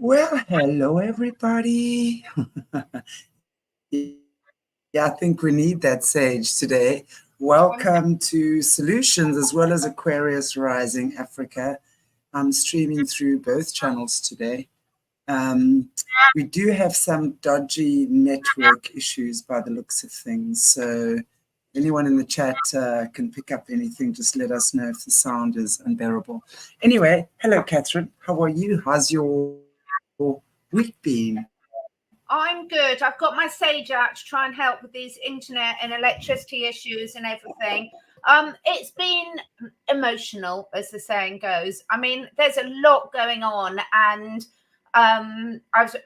Well, hello, everybody. Yeah, I think we need that sage today. Welcome to Solutions as well as Aquarius Rising Africa. I'm streaming through both channels today. We do have some dodgy network issues by the looks of things. So anyone in the chat can pick up anything. Just let us know if the sound is unbearable. Anyway, hello, Catherine. How are you? How's your week been? I'm good. I've got my sage out to try and help with these internet and electricity issues and everything. It's been emotional, as the saying goes. I mean, there's a lot going on, and I've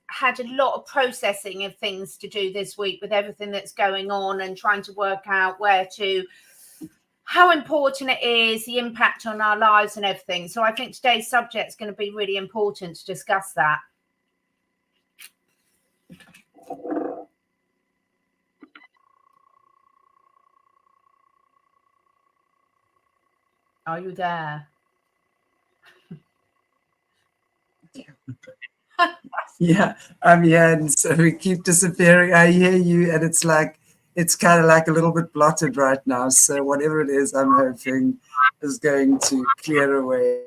had a lot of processing of things to do this week with everything that's going on and trying to work out how important it is, the impact on our lives and everything. So I think today's subject is going to be really important to discuss that. Are you there? Yeah, I'm here, and so we keep disappearing. I hear you, and it's kind of like a little bit blotted right now. So whatever it is, I'm hoping is going to clear away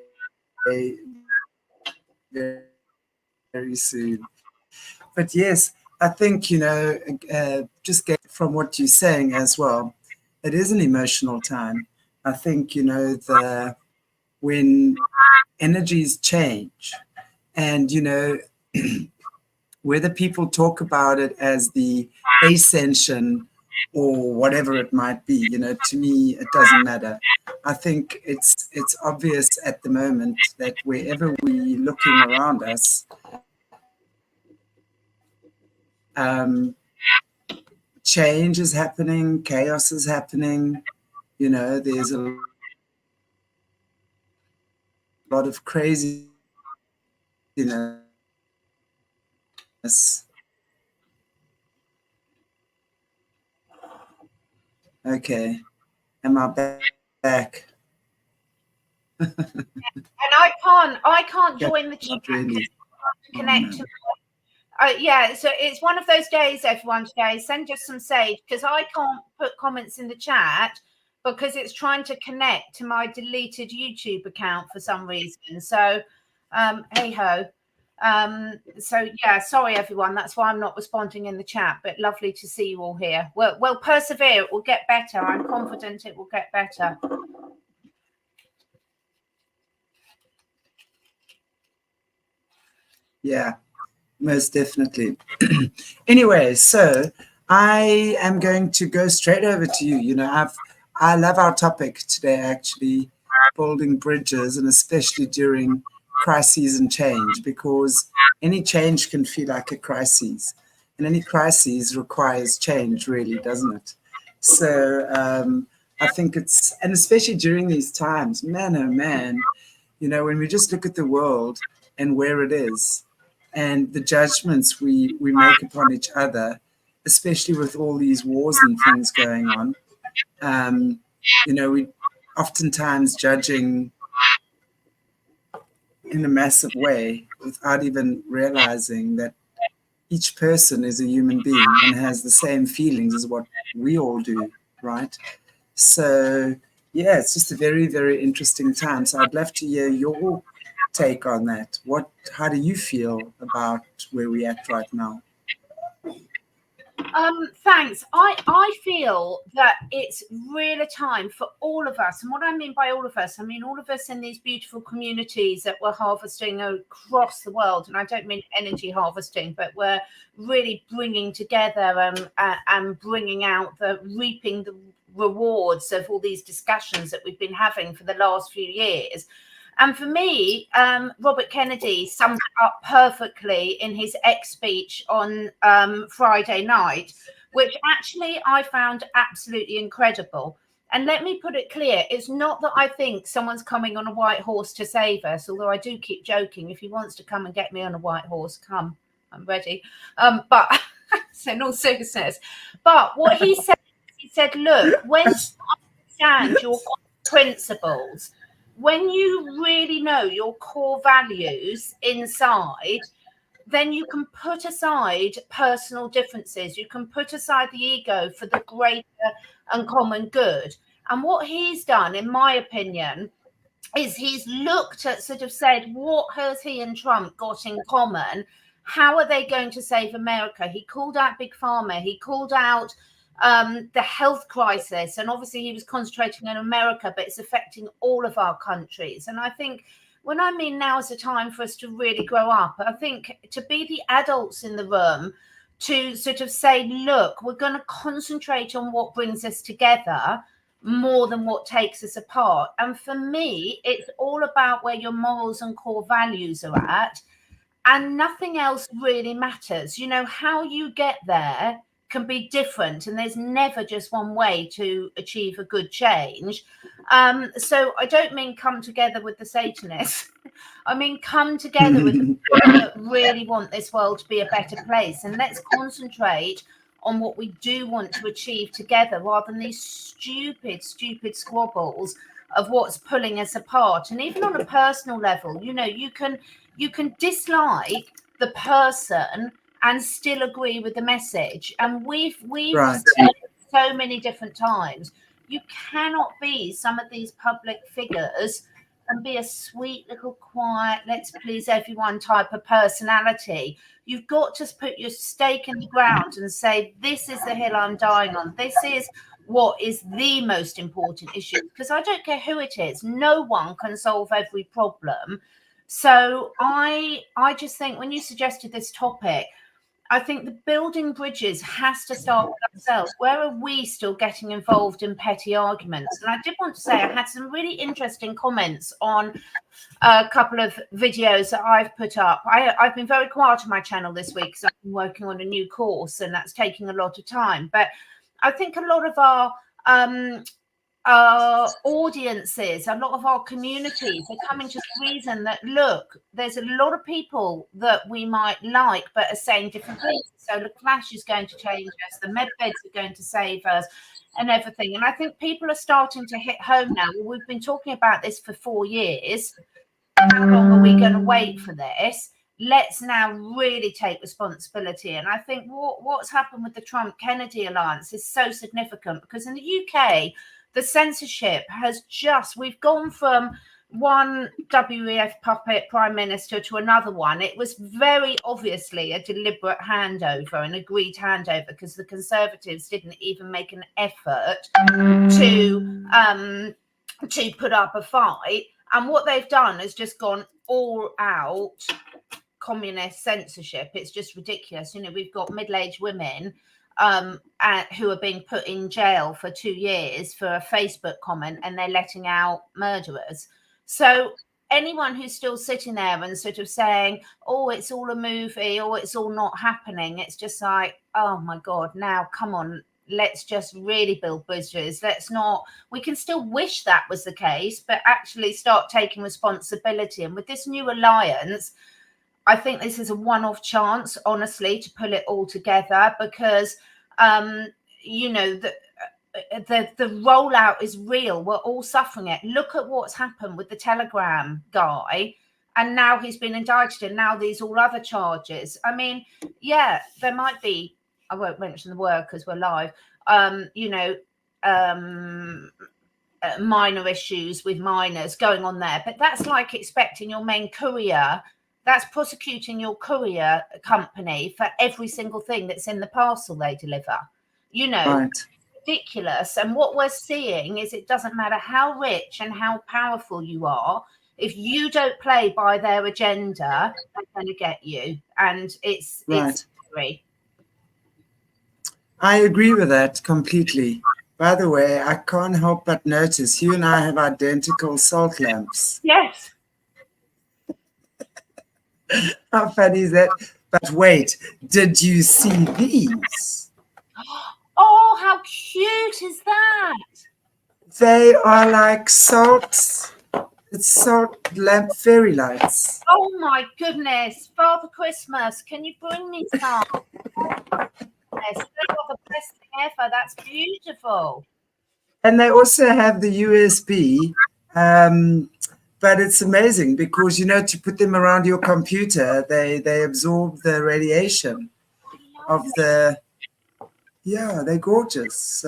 very, very soon. But yes, I think, just get from what you're saying as well, it is an emotional time. I think, when energies change and, whether people talk about it as the ascension or whatever it might be, to me, it doesn't matter. I think it's obvious at the moment that wherever we're looking around us, change is happening, chaos is happening, there's a lot of craziness. Okay, am I back? And I can't join the chat really. to connect to yeah, so it's one of those days, everyone, today. Send us some sage, because I can't put comments in the chat because it's trying to connect to my deleted YouTube account for some reason. So, hey ho. So yeah, sorry everyone. That's why I'm not responding in the chat. But lovely to see you all here. Well, persevere. It will get better. I'm confident it will get better. Yeah, most definitely. Anyway, so I am going to go straight over to you. I love our topic today, actually, building bridges, and especially during crises and change, because any change can feel like a crisis, and any crisis requires change, really, doesn't it? So I think and especially during these times, man, oh man, when we just look at the world and where it is, and the judgments we make upon each other, especially with all these wars and things going on, we oftentimes judging in a massive way without even realizing that each person is a human being and has the same feelings as what we all do, right? So yeah, it's just a very, very interesting time. So I'd love to hear your take on that. How do you feel about where we're at right now? Thanks. I feel that it's really a time for all of us. And what I mean by all of us, I mean all of us in these beautiful communities that we're harvesting across the world. And I don't mean energy harvesting, but we're really bringing together and bringing out reaping the rewards of all these discussions that we've been having for the last few years. And for me, Robert Kennedy summed it up perfectly in his speech on Friday night, which actually I found absolutely incredible. And let me put it clear, it's not that I think someone's coming on a white horse to save us, although I do keep joking. If he wants to come and get me on a white horse, come, I'm ready. But so no seriousness. But what he said, look, when you understand your principles, when you really know your core values inside, then you can put aside personal differences. You can put aside the ego for the greater and common good. And what he's done, in my opinion, is he's looked at, sort of said, what has he and Trump got in common? How are they going to save America? He called out Big Pharma. He called out the health crisis. And obviously he was concentrating on America, but it's affecting all of our countries. And I think when I mean now is the time for us to really grow up, I think to be the adults in the room, to sort of say, look, we're going to concentrate on what brings us together more than what takes us apart. And for me, it's all about where your morals and core values are at, and nothing else really matters. You know, how you get there can be different, and there's never just one way to achieve a good change. So I don't mean come together with the Satanists. I mean come together with the people that really want this world to be a better place, and let's concentrate on what we do want to achieve together, rather than these stupid squabbles of what's pulling us apart. And even on a personal level, you know, you can dislike the person and still agree with the message. And we've Right. said so many different times, you cannot be some of these public figures and be a sweet little quiet, let's please everyone type of personality. You've got to put your stake in the ground and say, this is the hill I'm dying on. This is what is the most important issue, because I don't care who it is. No one can solve every problem. So I just think when you suggested this topic, I think the building bridges has to start with ourselves. Where are we still getting involved in petty arguments? And I did want to say I had some really interesting comments on a couple of videos that I've put up. I've been very quiet on my channel this week because I've been working on a new course, and that's taking a lot of time. But I think a lot of our audiences, a lot of our communities are coming to the reason that, look, there's a lot of people that we might like but are saying different things. So the Clash is going to change us, the med beds are going to save us, and everything. And I think people are starting to hit home now. Well, we've been talking about this for 4 years. How long are we going to wait for this? Let's now really take responsibility. And I think what's happened with the Trump-Kennedy alliance is so significant, because in the UK, the censorship has we've gone from one WEF puppet prime minister to another one. It was very obviously a deliberate handover, an agreed handover, because the Conservatives didn't even make an effort to put up a fight. And what they've done is just gone all out communist censorship. It's just ridiculous. You know, we've got middle-aged women who are being put in jail for 2 years for a Facebook comment, and they're letting out murderers. So anyone who's still sitting there and sort of saying, oh, it's all a movie, or it's all not happening, it's just like, oh my God, now come on, let's just really build bridges. We can still wish that was the case, but actually start taking responsibility. And with this new alliance, I think this is a one-off chance, honestly, to pull it all together, because, you know, the rollout is real. We're all suffering it. Look at what's happened with the Telegram guy, and now he's been indicted, and now these all other charges. I mean, yeah, there might be, I won't mention the word because we're live, you know, minor issues with minors going on there. But that's like expecting your main courier, that's prosecuting your courier company for every single thing that's in the parcel they deliver. You know, Right. It's ridiculous. And what we're seeing is it doesn't matter how rich and how powerful you are. If you don't play by their agenda, they're going to get you. And it's scary. I agree with that completely. By the way, I can't help but notice you and I have identical salt lamps. Yes. How funny is that? But wait, did you see these? Oh, how cute is that? They are like salt. It's salt lamp fairy lights. Oh my goodness. Father Christmas, can you bring me some? Yes, they are the best thing ever. That's beautiful. And they also have the USB But it's amazing because, you know, to put them around your computer, they absorb the radiation of the, yeah, they're gorgeous.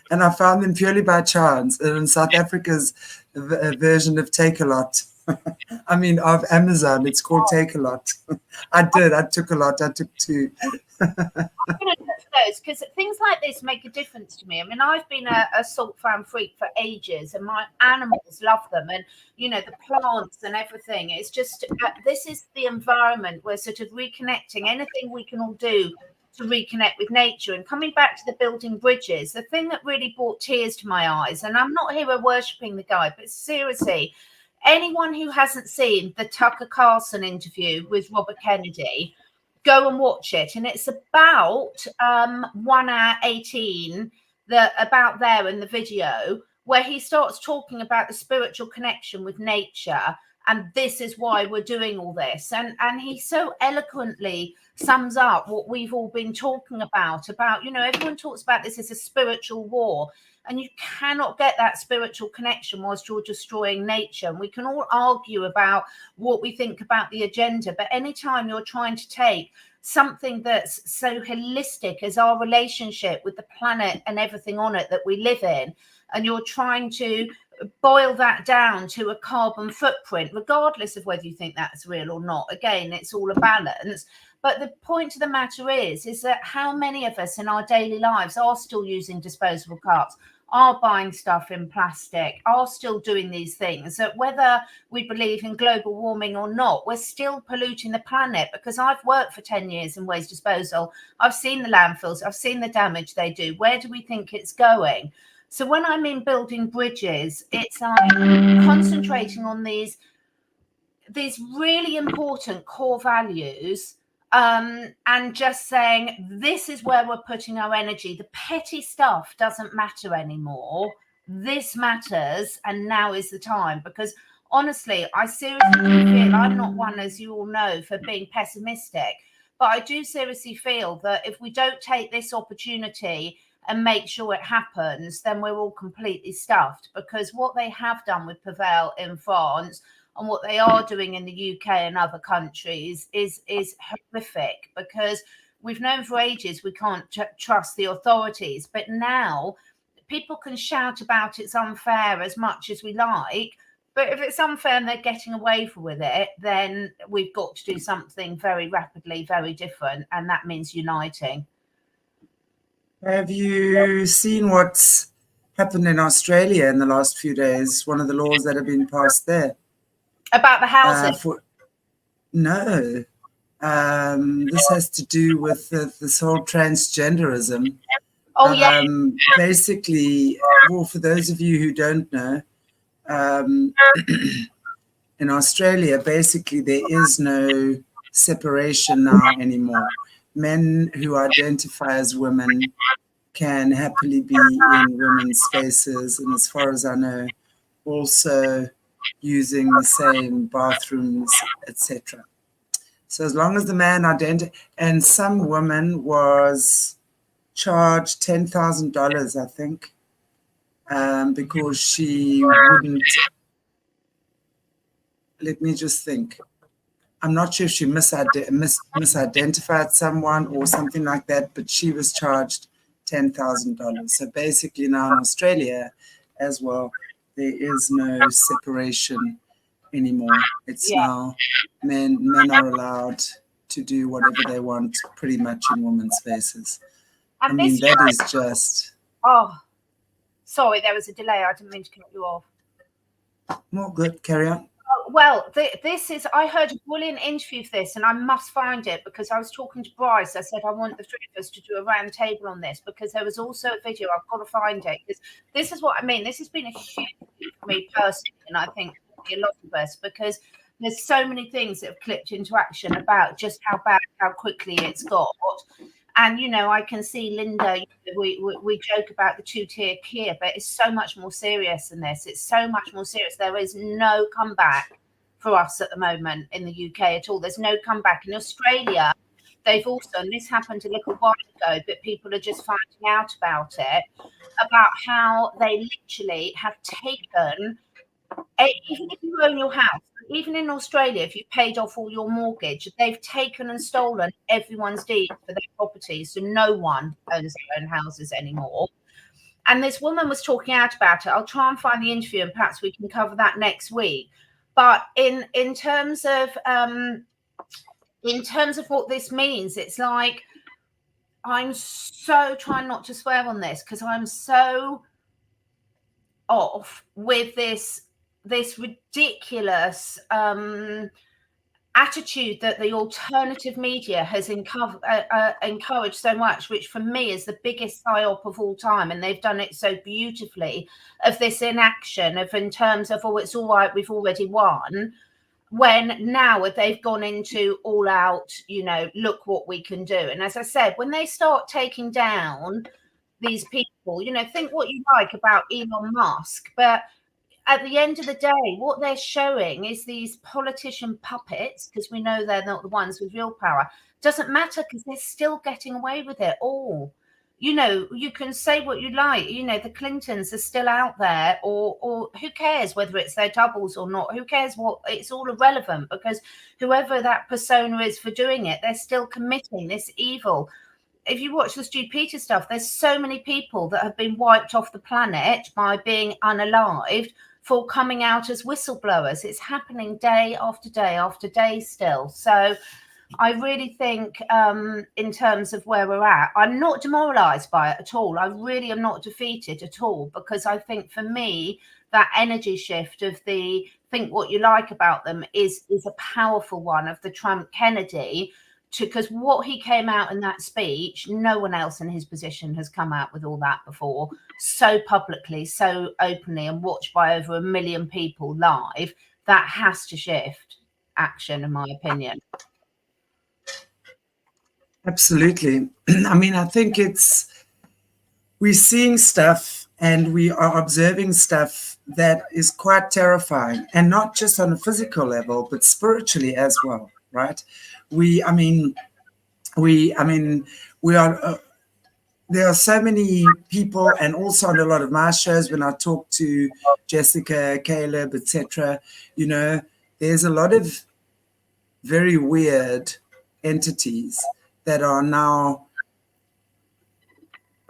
And I found them purely by chance in South Africa's version of Take-A-Lot. I mean, of Amazon, it's called Take-A-Lot. I took a lot. I took 2. I'm going to touch those because things like this make a difference to me. I mean, I've been a salt fan freak for ages, and my animals love them, and you know, the plants and everything. It's just this is the environment we're sort of reconnecting. Anything we can all do to reconnect with nature, and coming back to the building bridges. The thing that really brought tears to my eyes, and I'm not here worshipping the guy, but seriously, anyone who hasn't seen the Tucker Carlson interview with Robert Kennedy, go and watch it. And it's about 1 hour 18, about there in the video, where he starts talking about the spiritual connection with nature. And this is why we're doing all this. And he so eloquently sums up what we've all been talking about, you know, everyone talks about this as a spiritual war. And you cannot get that spiritual connection whilst you're destroying nature. And we can all argue about what we think about the agenda. But anytime you're trying to take something that's so holistic as our relationship with the planet and everything on it that we live in, and you're trying to boil that down to a carbon footprint, regardless of whether you think that's real or not. Again, it's all a balance. But the point of the matter is that how many of us in our daily lives are still using disposable cups, are buying stuff in plastic, are still doing these things, that whether we believe in global warming or not, we're still polluting the planet. Because I've worked for 10 years in waste disposal. I've seen the landfills. I've seen the damage they do. Where do we think it's going? So when I mean building bridges, it's like concentrating on these really important core values, and just saying, this is where we're putting our energy. The petty stuff doesn't matter anymore. This matters, and now is the time. Because honestly, I seriously feel, I'm not one, as you all know, for being pessimistic, but I do seriously feel that if we don't take this opportunity and make sure it happens, then we're all completely stuffed. Because what they have done with Pavel in France and what they are doing in the UK and other countries is horrific. Because we've known for ages we can't trust the authorities, but now people can shout about it's unfair as much as we like, but if it's unfair and they're getting away with it, then we've got to do something very rapidly, very different, and that means uniting. Have you seen what's happened in Australia in the last few days? One of the laws that have been passed there. About the housing? No. This has to do with this whole transgenderism. Oh, yeah. Basically, well, for those of you who don't know, in Australia, basically, there is no separation now anymore. Men who identify as women can happily be in women's spaces, and as far as I know, also using the same bathrooms, etc. So as long as the man and some woman was charged $10,000, I think, because she wouldn't. Let me just think. I'm not sure if she misidentified someone or something like that, but she was charged $10,000. So basically now in Australia as well, there is no separation anymore. It's now men are allowed to do whatever they want pretty much in women's spaces. And I mean, that is just... Oh, sorry, there was a delay. I didn't mean to cut you off. More good, carry on. Well, this is, I heard a brilliant interview for this, and I must find it, because I was talking to Bryce. I said, I want the three of us to do a round table on this, because there was also a video. I've got to find it, because this is what I mean. This has been a huge thing for me personally, and I think a lot of us, because there's so many things that have clicked into action about just how bad, how quickly it's got. And, you know, I can see Linda, we joke about the two-tier Kia, but it's so much more serious than this. It's so much more serious. There is no comeback for us at the moment in the UK at all. There's no comeback. In Australia, they've also, and this happened a little while ago, but people are just finding out about it, about how they literally have taken Even if you own your house, even in Australia, if you paid off all your mortgage, they've taken and stolen everyone's deed for their properties, so no one owns their own houses anymore. And this woman was talking out about it. I'll try and find the interview, and perhaps we can cover that next week. But in terms of what this means, it's like, I'm so trying not to swear on this because I'm so off with this ridiculous attitude that the alternative media has encouraged so much, which for me is the biggest psyop of all time. And they've done it so beautifully, of this inaction of, in terms of, oh, it's all right, we've already won, when now they've gone into all out, you know, look what we can do. And as I said, when they start taking down these people, you know, think what you like about Elon Musk, but at the end of the day, what they're showing is these politician puppets, because we know they're not the ones with real power. Doesn't matter, because they're still getting away with it all. You know, you can say what you like. You know, the Clintons are still out there, or who cares whether it's their doubles or not? Who cares what? It's all irrelevant, because whoever that persona is for doing it, they're still committing this evil. If you watch the Stu Peters stuff, there's so many people that have been wiped off the planet by being unalived for coming out as whistleblowers. It's happening day after day after day still. So I really think in terms of where we're at, I'm not demoralized by it at all. I really am not defeated at all, because I think for me, that energy shift of the think what you like about them is a powerful one, of the Trump Kennedy, because what he came out in that speech, no one else in his position has come out with all that before, so publicly, so openly, and watched by over 1 million people live. That has to shift action, in my opinion. Absolutely. I mean, I think we're seeing stuff and we are observing stuff that is quite terrifying, and not just on a physical level, but spiritually as well, right? We are, there are so many people, and also on a lot of my shows when I talk to Jessica, Caleb, etc., you know, there's a lot of very weird entities that are now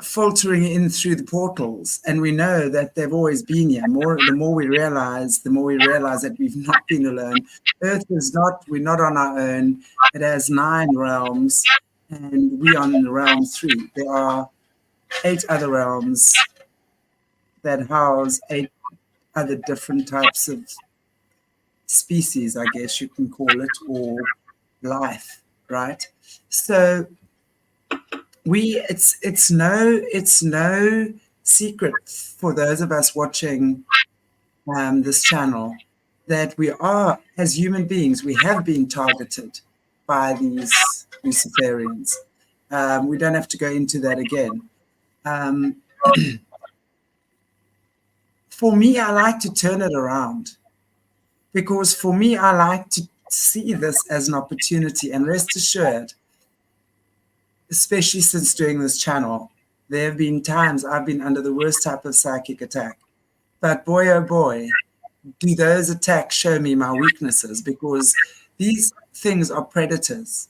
filtering in through the portals, and we know that they've always been here. The more we realize that we've not been alone. Earth is not, we're not on our own. It has 9 realms, and we are in realm 3. There are 8 other realms that house 8 other different types of species, I guess you can call it, or life, right? So it's no secret for those of us watching this channel that we are, as human beings, we have been targeted by these Luciferians. We don't have to go into that again. For me, I like to turn it around, because for me, I like to see this as an opportunity. And rest assured, especially since doing this channel, there have been times I've been under the worst type of psychic attack. But boy, oh boy, do those attacks show me my weaknesses, because these things are predators.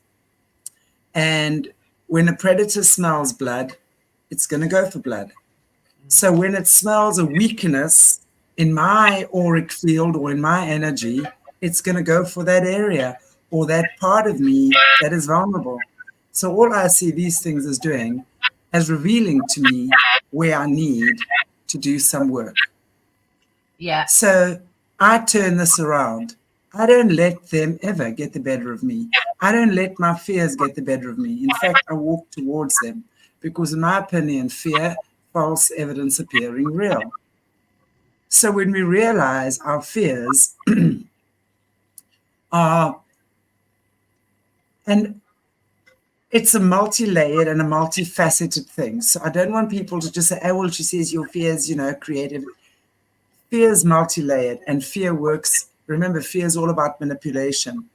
And when a predator smells blood, it's going to go for blood. So when it smells a weakness in my auric field or in my energy, it's going to go for that area or that part of me that is vulnerable. So all I see these things as doing is revealing to me where I need to do some work. Yeah. So I turn this around. I don't let them ever get the better of me. I don't let my fears get the better of me. In fact, I walk towards them, because in my opinion, fear, false evidence appearing real. So when we realize our fears are, and it's a multi-layered and a multifaceted thing. So I don't want people to just say, oh, well, she says your fears, you know, creative. Fear is multi-layered, and fear works. Remember, fear is all about manipulation.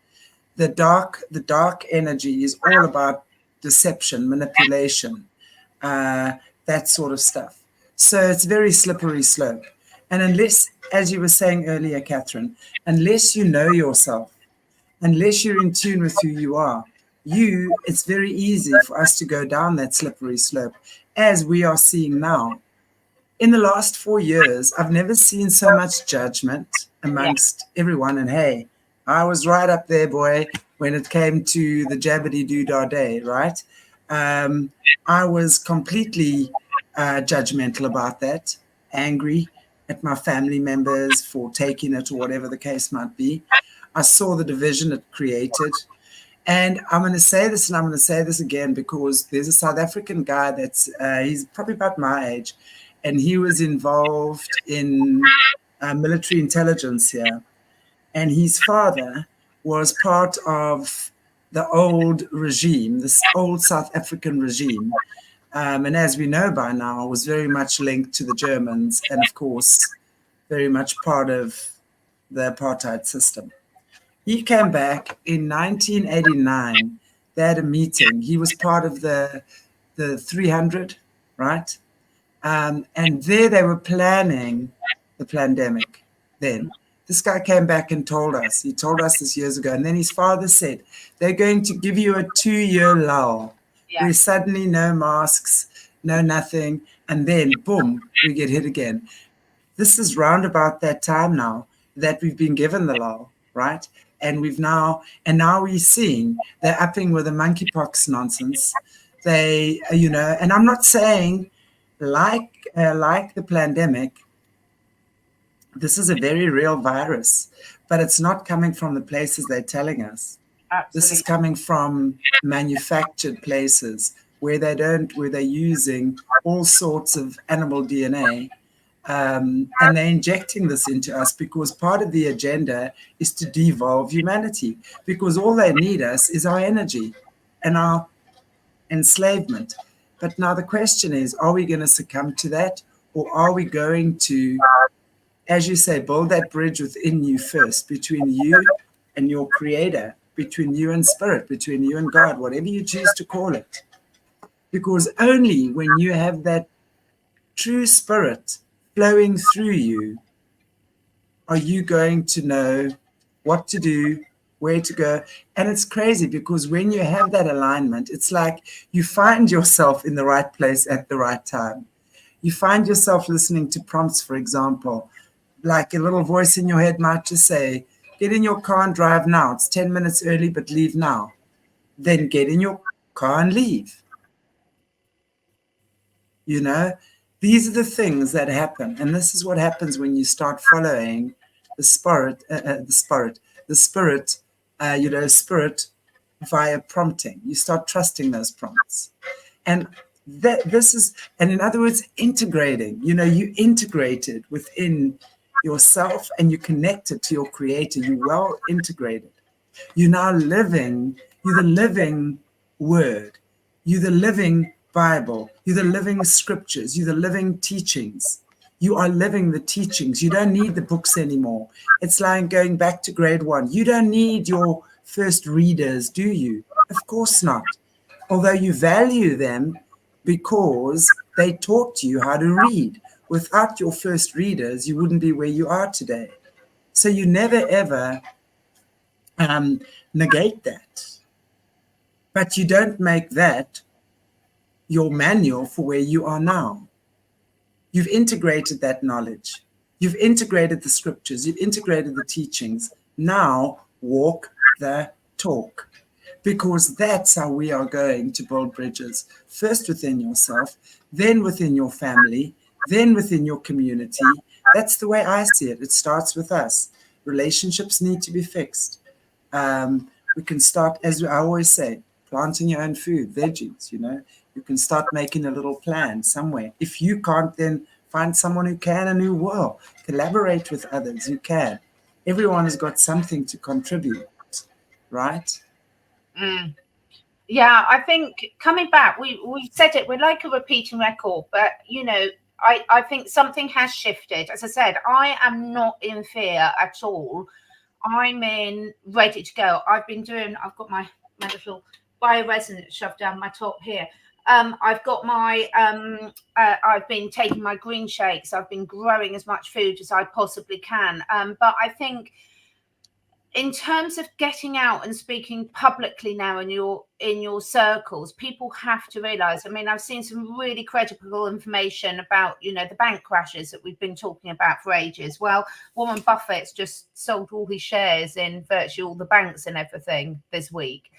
The dark energy is all about deception, manipulation, that sort of stuff. So it's very slippery slope. And unless, as you were saying earlier, Catherine, unless you know yourself, unless you're in tune with who you are, it's very easy for us to go down that slippery slope, as we are seeing now. In the last 4 years, I've never seen so much judgment amongst everyone. And hey, I was right up there, boy, when it came to the jabbity doo-dah day, right? I was completely judgmental about that, angry at my family members for taking it or whatever the case might be. I saw the division it created. And I'm going to say this, and I'm going to say this again, because there's a South African guy that's, he's probably about my age, and he was involved in military intelligence here. And his father was part of the old regime, this old South African regime. And as we know by now, was very much linked to the Germans, and of course, very much part of the apartheid system. He came back in 1989. They had a meeting. He was part of the 300, right? And there they were planning the pandemic then. This guy came back and told us. He told us this years ago. And then his father said, they're going to give you a 2-year lull. Where suddenly no masks, no nothing. And then, boom, we get hit again. This is round about that time now that we've been given the lull, right? And now we're seeing they're upping with the monkeypox nonsense. They, and I'm not saying like the pandemic, this is a very real virus, but it's not coming from the places they're telling us. Absolutely. This is coming from manufactured places where they're using all sorts of animal DNA. And they're injecting this into us because part of the agenda is to devolve humanity, because all they need us is our energy and our enslavement. But now the question is, are we going to succumb to that, or are we going to, as you say, build that bridge within you first, between you and your creator, between you and spirit, between you and God, whatever you choose to call it? Because only when you have that true spirit flowing through you are you going to know what to do, where to go. And it's crazy, because when you have that alignment, it's like you find yourself in the right place at the right time. You find yourself listening to prompts, for example, like a little voice in your head might just say, get in your car and drive now. It's 10 minutes early, but leave now. Then get in your car and leave. These are the things that happen. And this is what happens when you start following the spirit via prompting. You start trusting those prompts. And and in other words, integrating, you integrated within yourself and you connected to your creator. You well integrated. You're now living, you're the living word. You're the living Bible. You're the living scriptures. You're the living teachings. You are living the teachings. You don't need the books anymore. It's like going back to grade 1. You don't need your first readers, do you? Of course not. Although you value them because they taught you how to read. Without your first readers, you wouldn't be where you are today. So you never, ever negate that. But you don't make that your manual for where you are now. You've integrated that knowledge. You've integrated the scriptures. You've integrated the teachings. Now walk the talk, because that's how we are going to build bridges. First within yourself, then within your family, then within your community. That's the way I see it. It starts with us. Relationships need to be fixed. We can start, as I always say, planting your own food, veggies, You can start making a little plan somewhere. If you can't, then find someone who can and who will. Collaborate with others who can. Everyone has got something to contribute, right? Yeah, I think coming back, we said it, we're like a repeating record, but, I think something has shifted. As I said, I am not in fear at all. I'm ready to go. I've got my little bioresonance shoved down my top here. I've got my, I've been taking my green shakes. I've been growing as much food as I possibly can. But I think in terms of getting out and speaking publicly now in your circles, people have to realize, I mean, I've seen some really credible information about, you know, the bank crashes that we've been talking about for ages. Well, Warren Buffett's just sold all his shares in virtually all the banks and everything this week.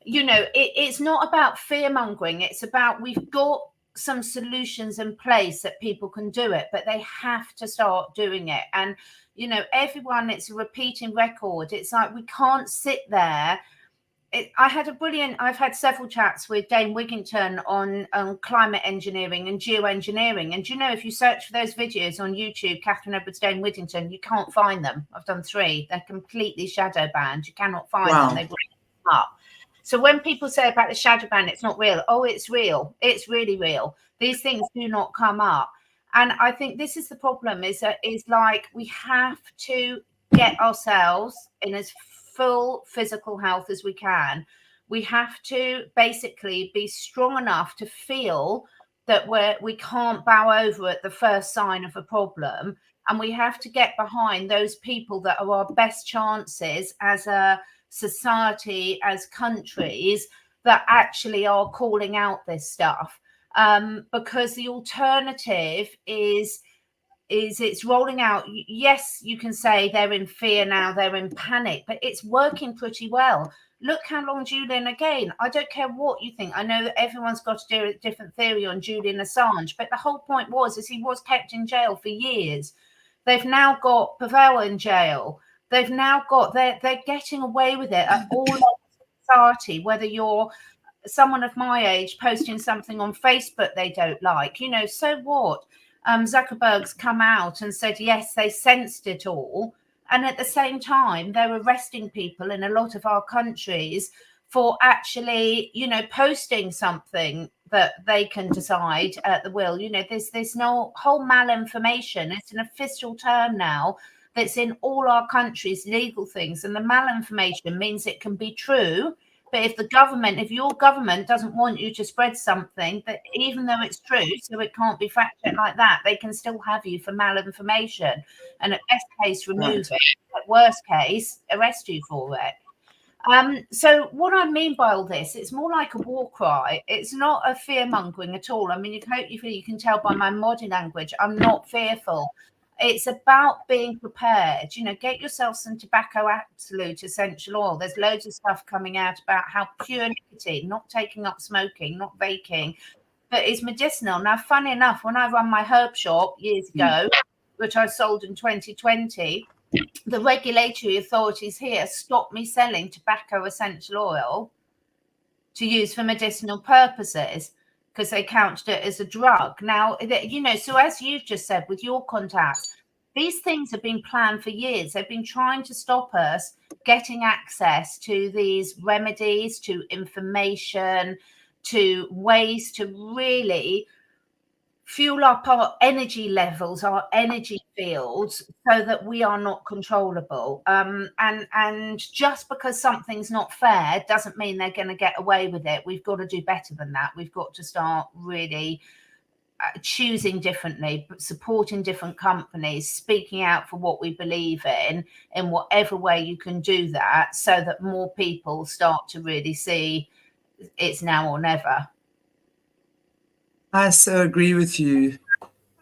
You know, it's not about fear mongering. It's about, we've got some solutions in place that people can do it, but they have to start doing it. And, you know, everyone, it's a repeating record. It's like, we can't sit there. I've had several chats with Dame Wigington on climate engineering and geoengineering. And, you know, if you search for those videos on YouTube, Catherine Edwards, Dame Wigington, you can't find them. I've done 3. They're completely shadow banned. You cannot find them. They will come up. So when people say about the shadow ban, it's not real. Oh, it's real. It's really real. These things do not come up. And I think this is the problem, is like, we have to get ourselves in as full physical health as we can. We have to basically be strong enough to feel that we can't bow over at the first sign of a problem. And we have to get behind those people that are our best chances as a society, as countries, that actually are calling out this stuff, because the alternative is it's rolling out. Yes, you can say they're in fear now, they're in panic, but it's working pretty well. Look how long Julian, again, I don't care what you think, I know that everyone's got a different theory on Julian Assange, but the whole point is he was kept in jail for years. They've now got Pavel in jail. They've now got, they're getting away with it at all levels of society, whether you're someone of my age posting something on Facebook they don't like, you know, so what? Zuckerberg's come out and said, yes, they sensed it all. And at the same time, they're arresting people in a lot of our countries for actually, you know, posting something that they can decide at the will. You know, there's no whole malinformation. It's an official term now that's in all our countries, legal things. And the malinformation means it can be true. But if your government doesn't want you to spread something, that even though it's true, so it can't be fact checked like that, they can still have you for malinformation. And at best case, remove it. At worst case, arrest you for it. So what I mean by all this, it's more like a war cry. It's not a fear mongering at all. I mean, you can tell by my body language, I'm not fearful. It's about being prepared. You know, get yourself some tobacco absolute essential oil. There's loads of stuff coming out about how pure nicotine, not taking up smoking, not baking, but it's medicinal. Now, funny enough, when I run my herb shop years ago, which I sold in 2020, the regulatory authorities here stopped me selling tobacco essential oil to use for medicinal purposes, because they counted it as a drug. Now, you know, so as you've just said with your contacts, these things have been planned for years. They've been trying to stop us getting access to these remedies, to information, to ways to really fuel up our energy levels, our energy fields, so that we are not controllable. And just because something's not fair doesn't mean they're going to get away with it. We've got to do better than that. We've got to start really choosing differently, supporting different companies, speaking out for what we believe in whatever way you can do that, so that more people start to really see it's now or never. I so agree with you,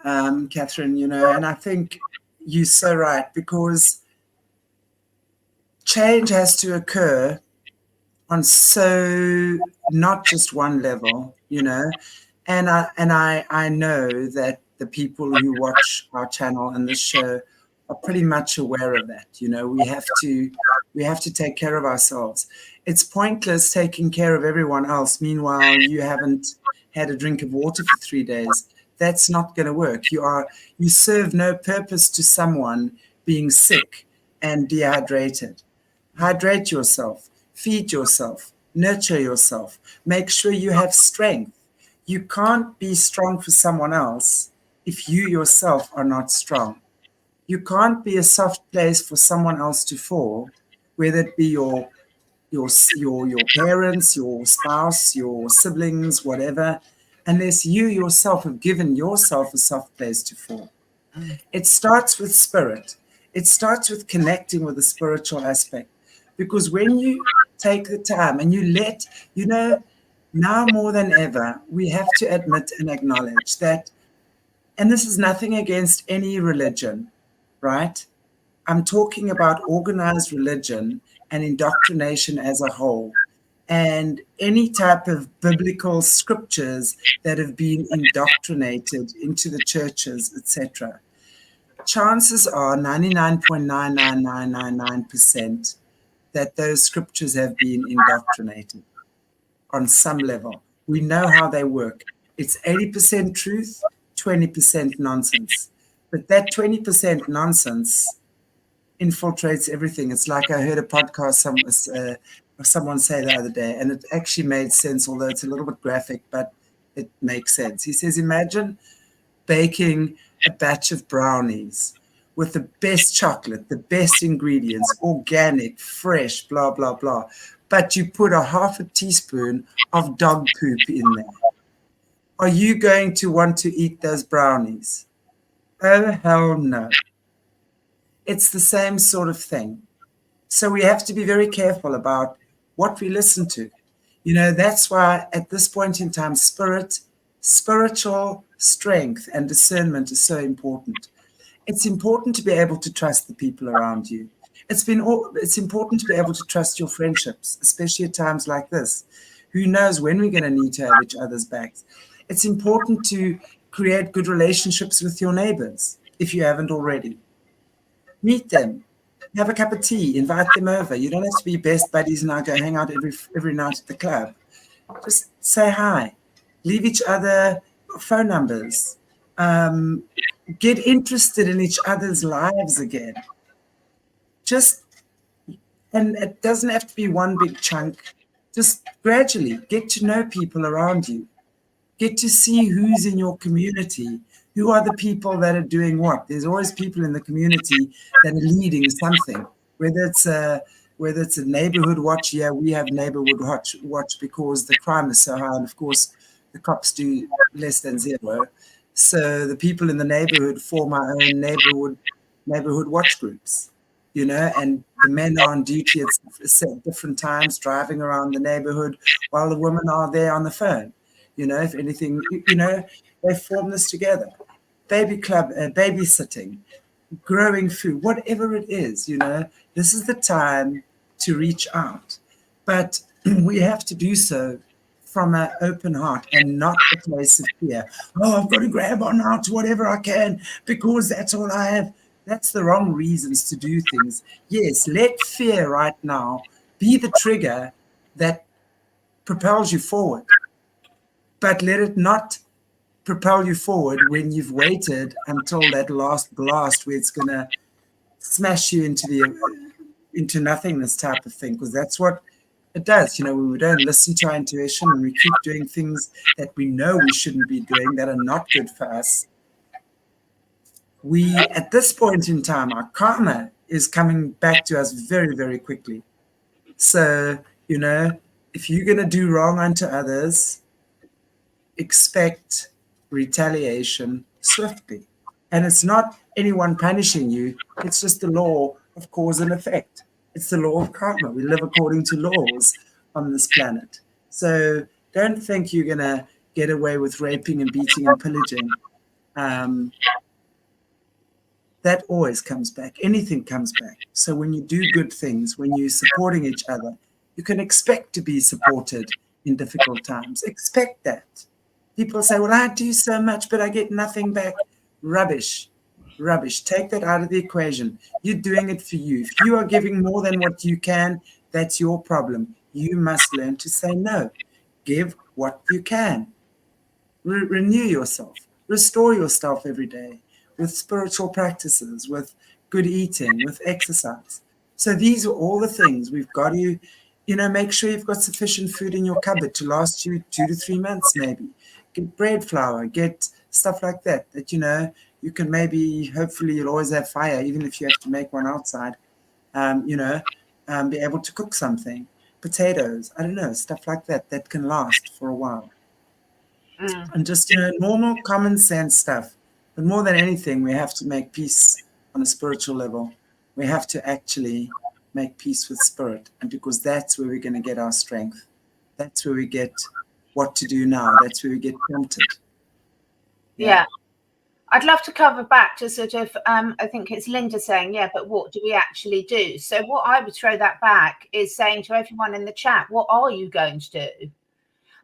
Catherine, you know, and I think you're so right, because change has to occur on not just one level, you know, and I know that the people who watch our channel and this show are pretty much aware of that. You know, we have to take care of ourselves. It's pointless taking care of everyone else. Meanwhile, you haven't had a drink of water for 3 days. That's not going to work. You serve no purpose to someone being sick and dehydrated. Hydrate yourself, feed yourself, nurture yourself, make sure you have strength. You can't be strong for someone else if you yourself are not strong. You can't be a soft place for someone else to fall, whether it be your your parents, your spouse, your siblings, whatever, unless you yourself have given yourself a soft place to fall. It starts with spirit. It starts with connecting with the spiritual aspect. Because when you take the time and you let, now more than ever, we have to admit and acknowledge that, and this is nothing against any religion, right? I'm talking about organized religion and indoctrination as a whole, and any type of biblical scriptures that have been indoctrinated into the churches, etc. Chances are 99.99999% that those scriptures have been indoctrinated on some level. We know how they work. It's 80% truth, 20% nonsense. But that 20% nonsense infiltrates everything. It's like I heard a podcast someone say the other day, and it actually made sense, although it's a little bit graphic, but it makes sense. He says, imagine baking a batch of brownies with the best chocolate, the best ingredients, organic, fresh, blah, blah, blah. But you put a half a teaspoon of dog poop in there. Are you going to want to eat those brownies? Oh, hell no. It's the same sort of thing. So we have to be very careful about what we listen to. That's why at this point in time, spiritual strength and discernment is so important. It's important to be able to trust the people around you. It's important to be able to trust your friendships, especially at times like this. Who knows when we're going to need to have each other's backs. It's important to create good relationships with your neighbors, if you haven't already. Meet them, have a cup of tea, invite them over. You don't have to be best buddies now, go hang out every night at the club. Just say hi, leave each other phone numbers, get interested in each other's lives again. And it doesn't have to be one big chunk. Just gradually get to know people around you. Get to see who's in your community. Who are the people that are doing what? There's always people in the community that are leading something. Whether it's a neighborhood watch, yeah, we have neighborhood watch because the crime is so high, and of course the cops do less than zero. So the people in the neighborhood form our own neighborhood watch groups, and the men are on duty at different times, driving around the neighborhood, while the women are there on the phone. If anything, they form this together. Baby club, babysitting, growing food, whatever it is, this is the time to reach out. But we have to do so from an open heart and not a place of fear. Oh, I've got to grab on now to whatever I can because that's all I have. That's the wrong reasons to do things. Yes, let fear right now be the trigger that propels you forward. But let it not propel you forward when you've waited until that last blast where it's going to smash you into nothingness type of thing, because that's what it does. When we don't listen to our intuition and we keep doing things that we know we shouldn't be doing, that are not good for us, at this point in time, our karma is coming back to us very, very quickly. So, if you're going to do wrong unto others, expect retaliation swiftly. And it's not anyone punishing you. It's just the law of cause and effect. It's the law of karma. We live according to laws on this planet. So don't think you're going to get away with raping and beating and pillaging. That always comes back. Anything comes back. So when you do good things, when you're supporting each other, you can expect to be supported in difficult times. Expect that. People say, well, I do so much, but I get nothing back. Rubbish. Take that out of the equation. You're doing it for you. If you are giving more than what you can, that's your problem. You must learn to say no. Give what you can. Renew yourself. Restore yourself every day with spiritual practices, with good eating, with exercise. So these are all the things we've got to, make sure you've got sufficient food in your cupboard to last you 2 to 3 months maybe. Get bread flour, get stuff like that, you can maybe, hopefully you'll always have fire, even if you have to make one outside, be able to cook something. potatoes. I don't know, stuff like that that can last for a while. Mm. And just, you know, normal common sense stuff. But more than anything, we have to make peace on a spiritual level. We have to actually make peace with spirit. And because that's where we're going to get our strength. That's where we get what to do now. That's where we get prompted. Yeah. I'd love to cover back to sort of, I think it's Linda saying, yeah, but what do we actually do? So what I would throw that back is saying to everyone in the chat, what are you going to do?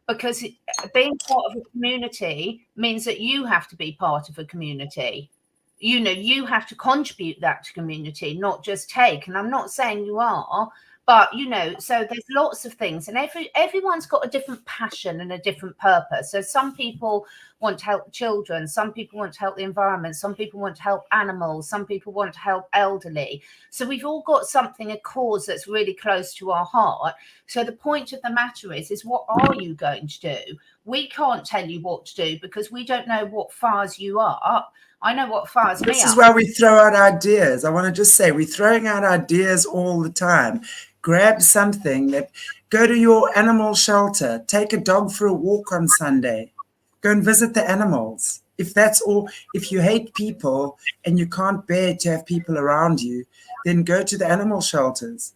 Because being part of a community means that you have to be part of a community. You know, you have to contribute that to community, not just take. And I'm not saying you are, but, you know, so there's lots of things, and everyone's got a different passion and a different purpose. So some people want to help children, some people want to help the environment, some people want to help animals, some people want to help elderly. So we've all got something, a cause that's really close to our heart. So the point of the matter is what are you going to do? We can't tell you what to do because we don't know what fires you up. I know what fires me up. This is why we throw out ideas. I want to just say we're throwing out ideas all the time. Grab something that, go to your animal shelter, take a dog for a walk on Sunday, go and visit the animals. If that's all, if you hate people and you can't bear to have people around you, then go to the animal shelters,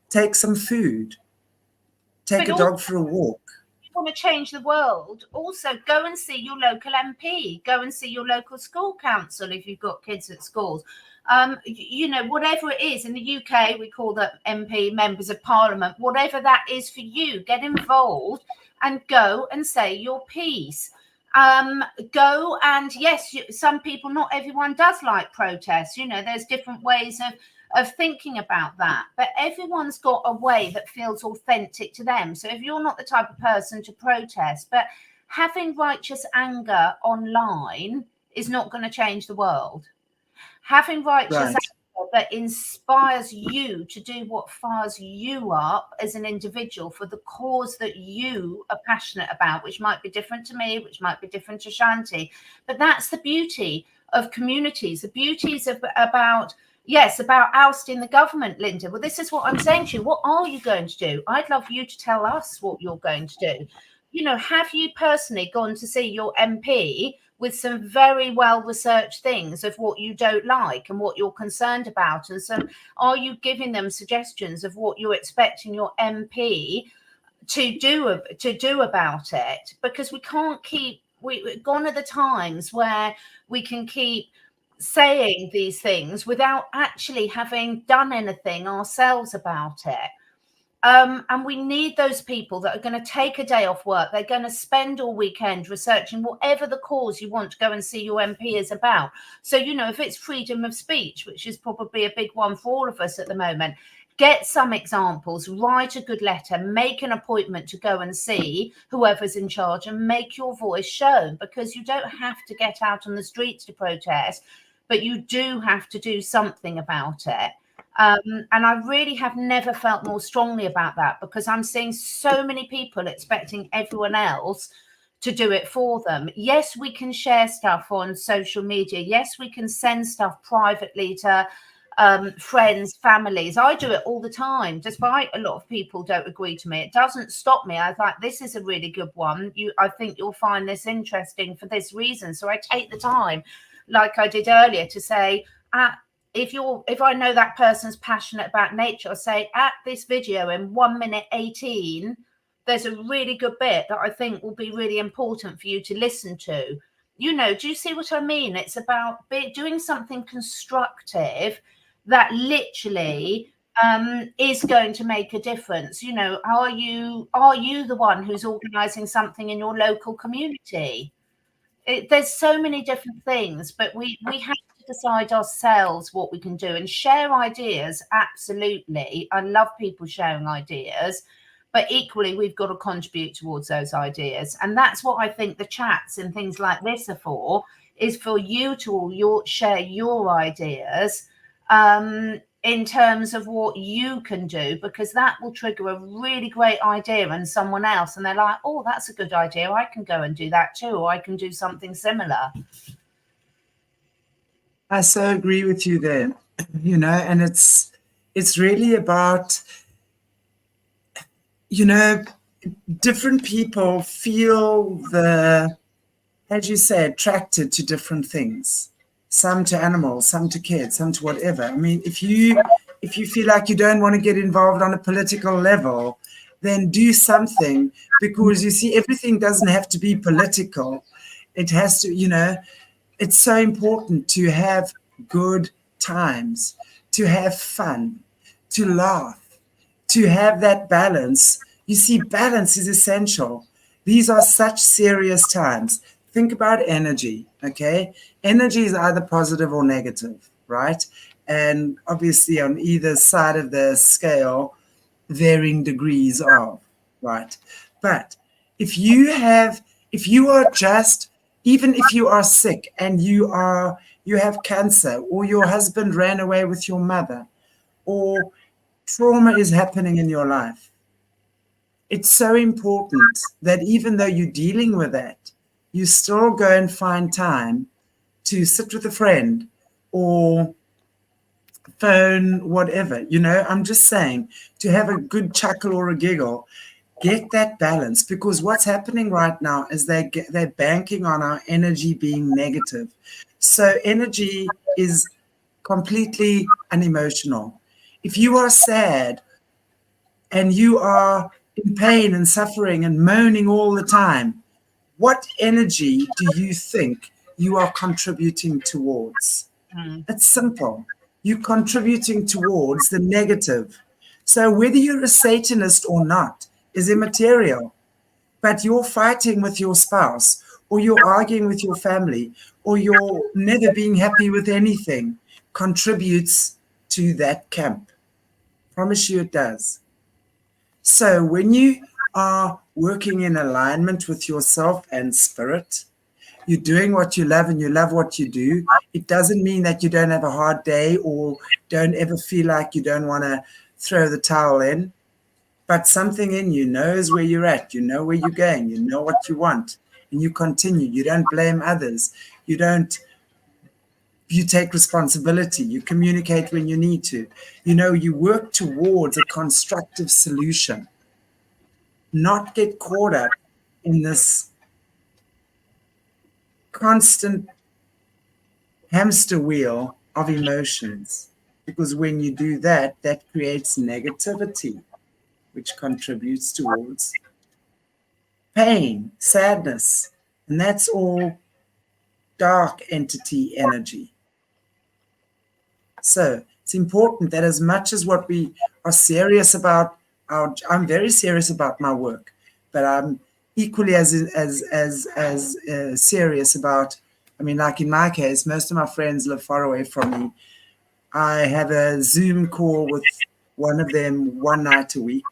take some food, take a dog for a walk. Want to change the world, also go and see your local MP, go and see your local school council if you've got kids at schools. You know, whatever it is. In the UK we call that MP, members of parliament. Whatever that is for you, get involved and go and say your piece. Go and yes, some people, not everyone does like protests. You know, there's different ways of thinking about that, but everyone's got a way that feels authentic to them. So if you're not the type of person to protest, but having righteous anger online is not going to change the world. Having righteous anger that inspires you to do what fires you up as an individual for the cause that you are passionate about, which might be different to me, which might be different to Shanti, but that's the beauty of communities. The beauty is about ousting the government, Linda. Well, this is what I'm saying to you. What are you going to do? I'd love you to tell us what you're going to do. You know, have you personally gone to see your MP with some very well-researched things of what you don't like and what you're concerned about? And so are you giving them suggestions of what you're expecting your MP to do about it? Because we can't keep, gone are the times where we can keep saying these things without actually having done anything ourselves about it. And we need those people that are going to take a day off work. They're going to spend all weekend researching whatever the cause you want to go and see your MP is about. So, you know, if it's freedom of speech, which is probably a big one for all of us at the moment, get some examples, write a good letter, make an appointment to go and see whoever's in charge and make your voice shown, because you don't have to get out on the streets to protest, but you do have to do something about it. And I really have never felt more strongly about that, because I'm seeing so many people expecting everyone else to do it for them. Yes, we can share stuff on social media. Yes, we can send stuff privately to friends, families. I do it all the time, despite a lot of people don't agree to me. It doesn't stop me. I thought this is a really good one. I think you'll find this interesting for this reason. So I take the time, like I did earlier, to say, if I know that person's passionate about nature, I'll say at this video in 1 minute 18, there's a really good bit that I think will be really important for you to listen to. You know, do you see what I mean? It's about doing something constructive that literally is going to make a difference. You know, are you the one who's organizing something in your local community? There's so many different things, but we have to decide ourselves what we can do and share ideas. Absolutely. I love people sharing ideas, but equally we've got to contribute towards those ideas. And that's what I think the chats and things like this are for, is for you to share your ideas in terms of what you can do, because that will trigger a really great idea in someone else, and they're like, oh, that's a good idea, I can go and do that too, or I can do something similar. I so agree with you there. You know, and it's really about you know, different people feel as you say, attracted to different things. Some to animals, some to kids, some to whatever. I mean, if you feel like you don't want to get involved on a political level, then do something, because you see, everything doesn't have to be political. It has to, it's so important to have good times, to have fun, to laugh, to have that balance. You see, balance is essential. These are such serious times. Think about energy, okay? Energy is either positive or negative, right? And obviously on either side of the scale, varying degrees of, right? But if you are just, even if you are sick and you have cancer, or your husband ran away with your mother, or trauma is happening in your life, it's so important that even though you're dealing with that, you still go and find time to sit with a friend or phone, whatever. I'm just saying, to have a good chuckle or a giggle, get that balance, because what's happening right now is they're banking on our energy being negative. So energy is completely unemotional. If you are sad and you are in pain and suffering and moaning all the time, what energy do you think you are contributing towards? It's simple. You're contributing towards the negative. So whether you're a Satanist or not is immaterial, but you're fighting with your spouse, or you're arguing with your family, or you're never being happy with anything, contributes to that camp. Promise you it does. So when you are working in alignment with yourself and spirit, you're doing what you love and you love what you do. It doesn't mean that you don't have a hard day or don't ever feel like you don't want to throw the towel in. But something in you knows where you're at. You know where you're going. You know what you want. And you continue. You don't blame others. You take responsibility. You communicate when you need to. You work towards a constructive solution. Not get caught up in this constant hamster wheel of emotions, because when you do that, that creates negativity, which contributes towards pain, sadness, and that's all dark entity energy. So it's important that as much as what we are serious about, I'm very serious about my work, but I'm equally as serious about, like in my case, most of my friends live far away from me. I have a Zoom call with one of them one night a week,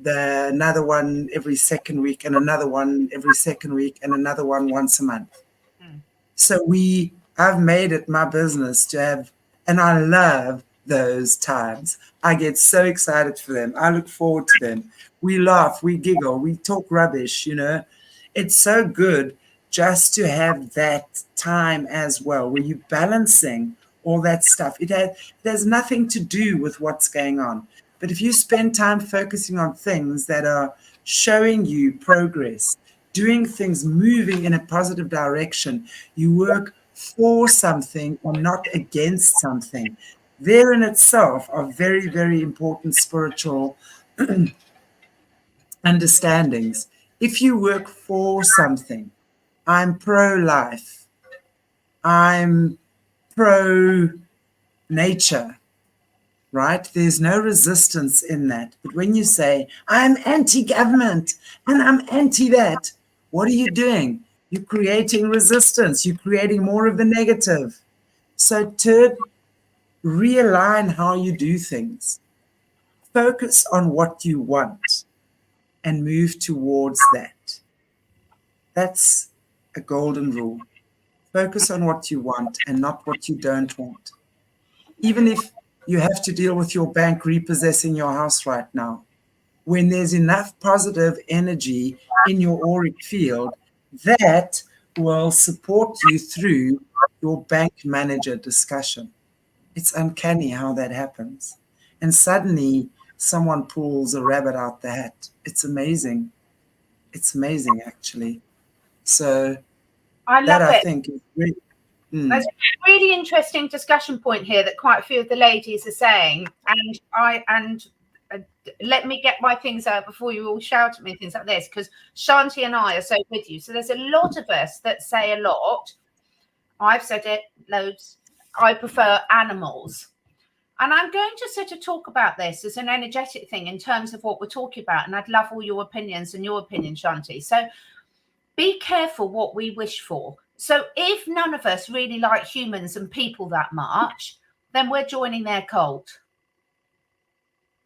another one every second week, and another one every second week, and another one once a month. So I've made it my business to have, and I love those times. I get so excited for them. I look forward to them. We laugh, we giggle, we talk rubbish, It's so good just to have that time as well, where you're balancing all that stuff. There's nothing to do with what's going on. But if you spend time focusing on things that are showing you progress, doing things, moving in a positive direction, you work for something or not against something, there in itself are very, very important spiritual understandings. If you work for something, I'm pro-life, I'm pro-nature, right? There's no resistance in that. But when you say, I'm anti-government and I'm anti that, what are you doing? You're creating resistance. You're creating more of the negative. So to realign how you do things, focus on what you want and move towards that. That's a golden rule. Focus on what you want and not what you don't want. Even if you have to deal with your bank repossessing your house right now, when there's enough positive energy in your auric field, that will support you through your bank manager discussion. It's uncanny how that happens. And suddenly someone pulls a rabbit out the hat. It's amazing. It's amazing, actually. So I love that, I it. think, is really, There's a really interesting discussion point here that quite a few of the ladies are saying, and let me get my things out before you all shout at me, things like this, because Shanti and I are so with you. So there's a lot of us that say a lot. I've said it loads. I prefer animals. And I'm going to sort of talk about this as an energetic thing in terms of what we're talking about. And I'd love all your opinions and your opinion, Shanti. So be careful what we wish for. So if none of us really like humans and people that much, then we're joining their cult.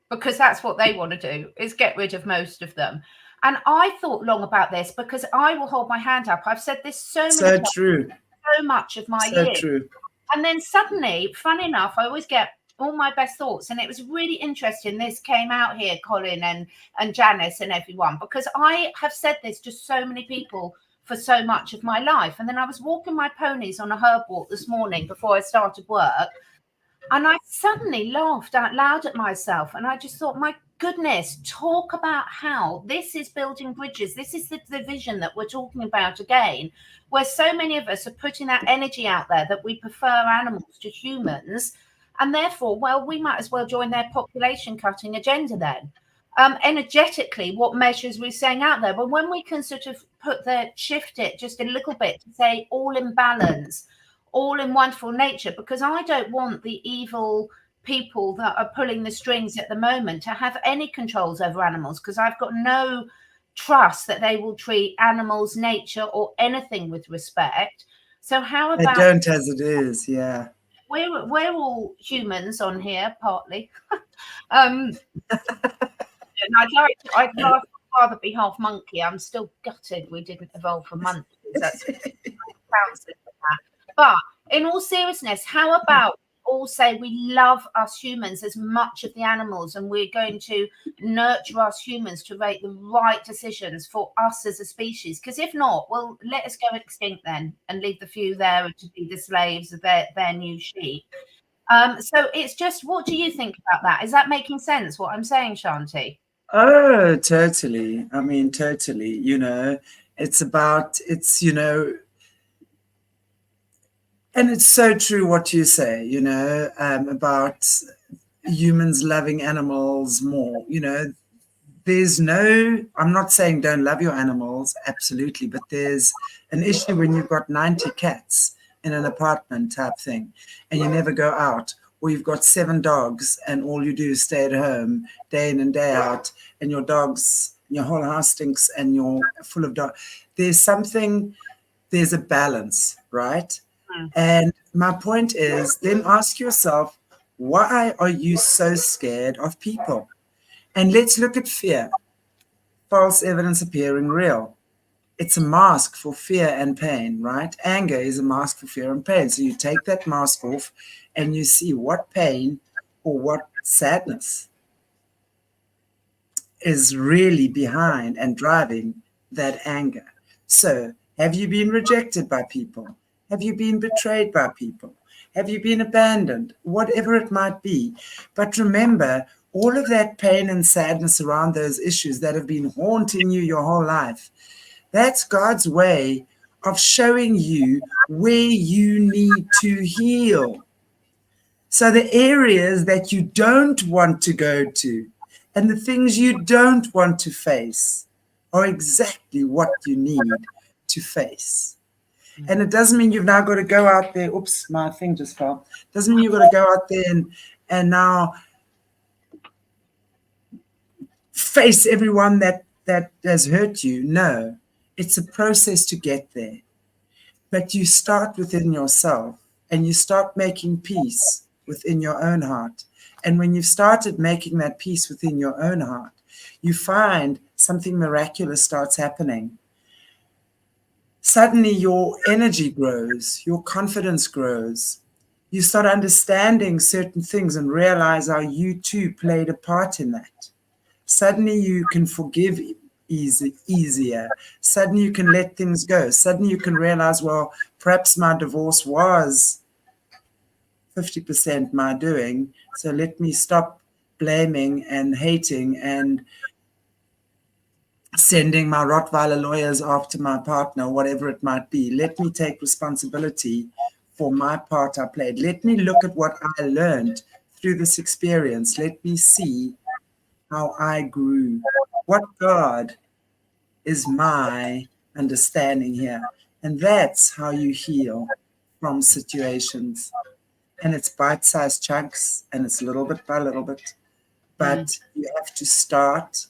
Because that's what they want to do, is get rid of most of them. And I thought long about this because I will hold my hand up. I've said this so many times, true. so much of my So year. true. And then suddenly, funny enough, I always get all my best thoughts. And it was really interesting. This came out here, Colin and Janice and everyone, because I have said this to so many people for so much of my life. And then I was walking my ponies on a herb walk this morning before I started work. And I suddenly laughed out loud at myself. And I just thought, my goodness, talk about how this is building bridges. This is the vision that we're talking about again, where so many of us are putting that energy out there that we prefer animals to humans. And therefore, well, we might as well join their population cutting agenda then. Energetically, what measures we're saying out there. But when we can sort of shift it just a little bit to say all in balance, all in wonderful nature, because I don't want the evil people that are pulling the strings at the moment to have any controls over animals, because I've got no trust that they will treat animals, nature, or anything with respect. So how about they don't, as it is? Yeah, we're all humans on here, partly. And I'd rather be half monkey. I'm still gutted we didn't evolve for monkeys. That's but in all seriousness, how about all say we love us humans as much of the animals, and we're going to nurture us humans to make the right decisions for us as a species? Because if not, well, let us go extinct then and leave the few there to be the slaves of their new sheep. So it's just, what do you think about that? Is that making sense, what I'm saying, Shanti? Oh, totally. I mean, totally. It's about, and it's so true what you say, about humans loving animals more. I'm not saying don't love your animals, absolutely, but there's an issue when you've got 90 cats in an apartment type thing and you never go out, or you've got 7 dogs and all you do is stay at home day in and day out, and your whole house stinks and you're full of dogs. There's a balance, right? And my point is, then ask yourself, why are you so scared of people? And let's look at fear. False evidence appearing real. It's a mask for fear and pain, right? Anger is a mask for fear and pain. So you take that mask off and you see what pain or what sadness is really behind and driving that anger. So have you been rejected by people? Have you been betrayed by people? Have you been abandoned? Whatever it might be. But remember, all of that pain and sadness around those issues that have been haunting you your whole life, that's God's way of showing you where you need to heal. So the areas that you don't want to go to and the things you don't want to face are exactly what you need to face. And it doesn't mean you've now got to go out there. Oops, my thing just fell. Doesn't mean you've got to go out there and now face everyone that has hurt you. No, it's a process to get there. But you start within yourself and you start making peace within your own heart. And when you've started making that peace within your own heart, you find something miraculous starts happening. Suddenly your energy grows, your confidence grows. You start understanding certain things and realize how you too played a part in that. Suddenly you can forgive easier. Suddenly you can let things go. Suddenly you can realize, well, perhaps my divorce was 50% my doing. So let me stop blaming and hating and sending my Rottweiler lawyers after my partner, whatever it might be. Let me take responsibility for my part I played. Let me look at what I learned through this experience. Let me see how I grew. What God is my understanding here? And that's how you heal from situations. And it's bite-sized chunks, and it's little bit by little bit. But you have to start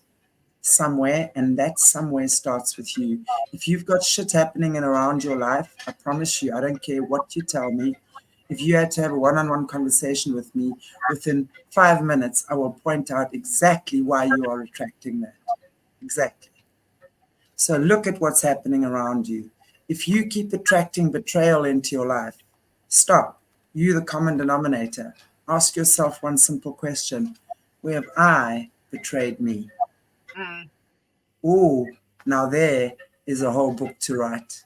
somewhere, and that somewhere starts with you. If you've got shit happening in around your life, I promise you, I don't care what you tell me. If you had to have a one-on-one conversation with me, within 5 minutes, I will point out exactly why you are attracting that. Exactly. So look at what's happening around you. If you keep attracting betrayal into your life, stop. You, the common denominator. Ask yourself one simple question. Where have I betrayed me? Oh, now there is a whole book to write.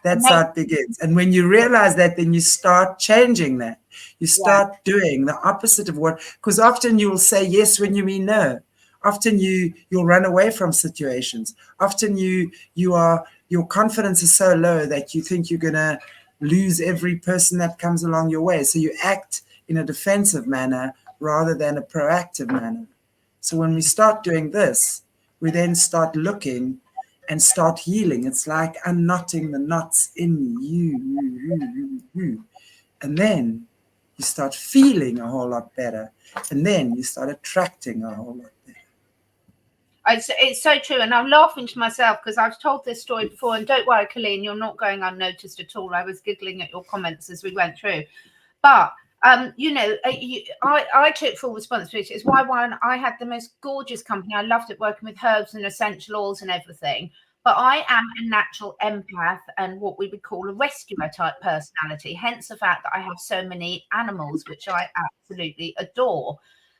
That's how it begins. And when you realize that, then you start changing that. You start doing the opposite of what, because often you'll say yes when you mean no. Often you'll run away from situations. Often your confidence is so low that you think you're going to lose every person that comes along your way. So you act in a defensive manner rather than a proactive manner. So when we start doing this, we then start looking and start healing. It's like unknotting the knots in you. And then you start feeling a whole lot better. And then you start attracting a whole lot better. It's so true. And I'm laughing to myself because I've told this story before. And don't worry, Colleen, you're not going unnoticed at all. I was giggling at your comments as we went through. But I took full responsibility. It's why I had the most gorgeous company. I loved it, working with herbs and essential oils and everything. But I am a natural empath and what we would call a rescuer type personality, hence the fact that I have so many animals, which I absolutely adore.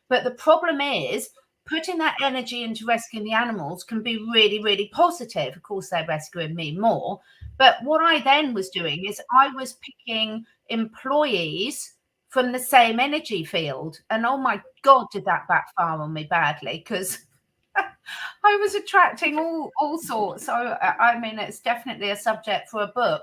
But the problem is putting that energy into rescuing the animals can be really, really positive. Of course, they're rescuing me more. But what I then was doing is I was picking employees from the same energy field. And oh my God, did that backfire on me badly, because I was attracting all sorts. So, I mean, it's definitely a subject for a book.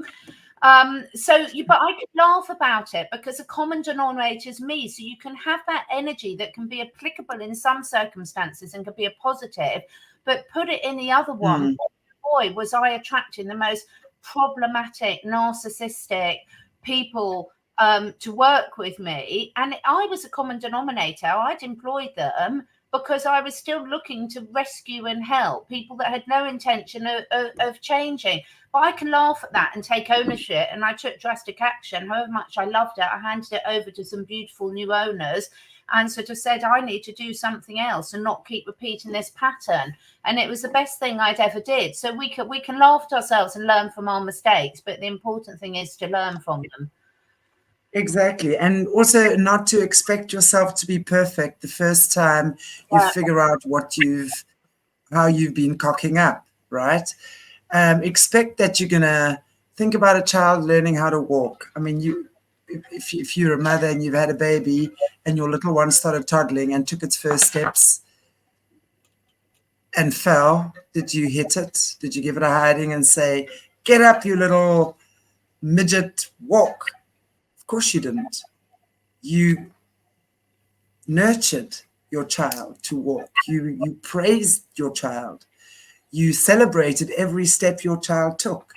But I could laugh about it because a common denominator is me. So you can have that energy that can be applicable in some circumstances and can be a positive, but put it in the other one. Boy, was I attracting the most problematic, narcissistic people to work with me. And I was a common denominator. I'd employed them because I was still looking to rescue and help people that had no intention of changing. But I can laugh at that and take ownership. And I took drastic action. However much I loved it, I handed it over to some beautiful new owners and sort of said, I need to do something else and not keep repeating this pattern. And it was the best thing I'd ever did. So we can laugh at ourselves and learn from our mistakes. But the important thing is to learn from them. Exactly. And also not to expect yourself to be perfect the first time you figure out how you've been cocking up, right? Expect that you're going to think about a child learning how to walk. I mean, if you're a mother and you've had a baby and your little one started toddling and took its first steps and fell, did you hit it? Did you give it a hiding and say, get up, you little midget, walk? Of course you didn't. You nurtured your child to walk. You praised your child. You celebrated every step your child took.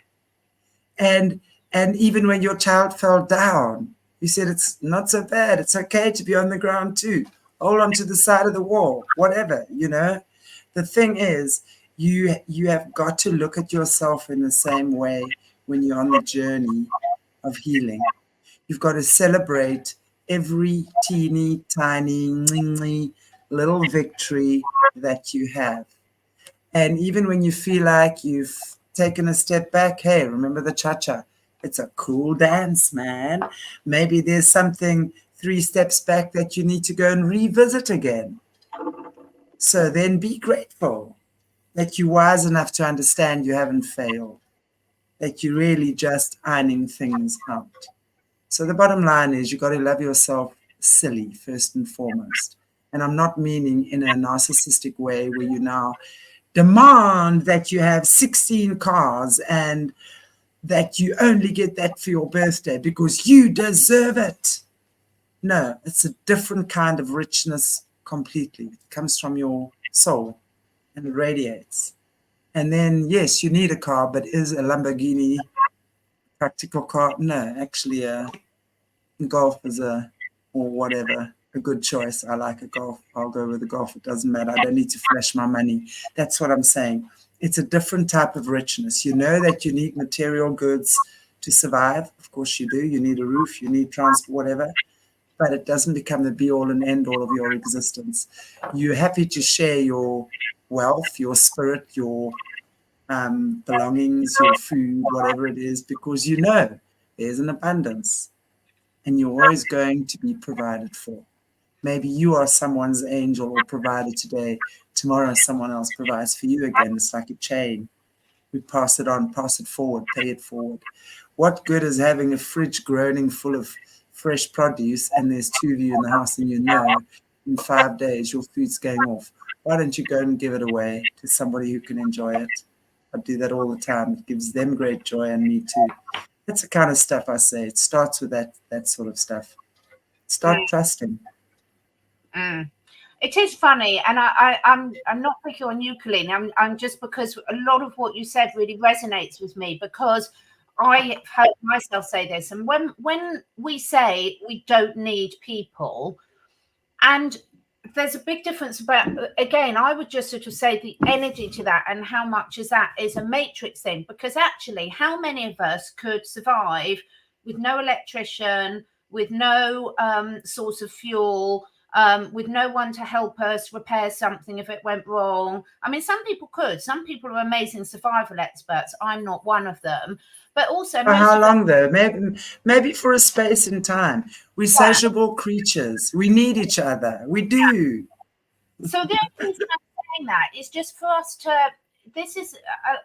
And even when your child fell down, you said, it's not so bad. It's okay to be on the ground too. Hold on to the side of the wall, whatever, The thing is, you have got to look at yourself in the same way when you're on the journey of healing. You've got to celebrate every teeny tiny little victory that you have. And even when you feel like you've taken a step back, hey, remember the cha-cha. It's a cool dance, man. Maybe there's something 3 steps back that you need to go and revisit again. So then be grateful that you're wise enough to understand you haven't failed, that you're really just ironing things out. So the bottom line is you got to love yourself silly first and foremost. And I'm not meaning in a narcissistic way where you now demand that you have 16 cars and that you only get that for your birthday because you deserve it. No, it's a different kind of richness completely. It comes from your soul and it radiates. And then, yes, you need a car, but is a Lamborghini practical car? No, actually, golf is or whatever, a good choice. I like a golf. I'll go with a golf. It doesn't matter. I don't need to flash my money. That's what I'm saying. It's a different type of richness. You know that you need material goods to survive. Of course you do. You need a roof, you need transport, whatever. But it doesn't become the be-all and end-all of your existence. You're happy to share your wealth, your spirit, your belongings, your food, whatever it is, because you know there's an abundance and you're always going to be provided for. Maybe you are someone's angel or provider today. Tomorrow someone else provides for you again. It's like a chain. We pass it on, pass it forward, pay it forward. What good is having a fridge groaning full of fresh produce and there's two of you in the house and you know in 5 days your food's going off? Why don't you go and give it away to somebody who can enjoy it? I do that all the time. It gives them great joy and me too. That's the kind of stuff I say. It starts with that sort of stuff. Start trusting. It is funny, and I'm not picking on you, Colleen. I'm just because a lot of what you said really resonates with me, because I heard myself say this, and when we say we don't need people, and there's a big difference about, again, I would just sort of say the energy to that and how much is that is a matrix thing, because actually how many of us could survive with no electrician, with no source of fuel, with no one to help us repair something if it went wrong? I mean, some people could. Some people are amazing survival experts. I'm not one of them. But also, for how long though? Maybe for a space in time. We're sociable creatures. We need each other. We do. So the only reason I'm saying that is just for us to. This is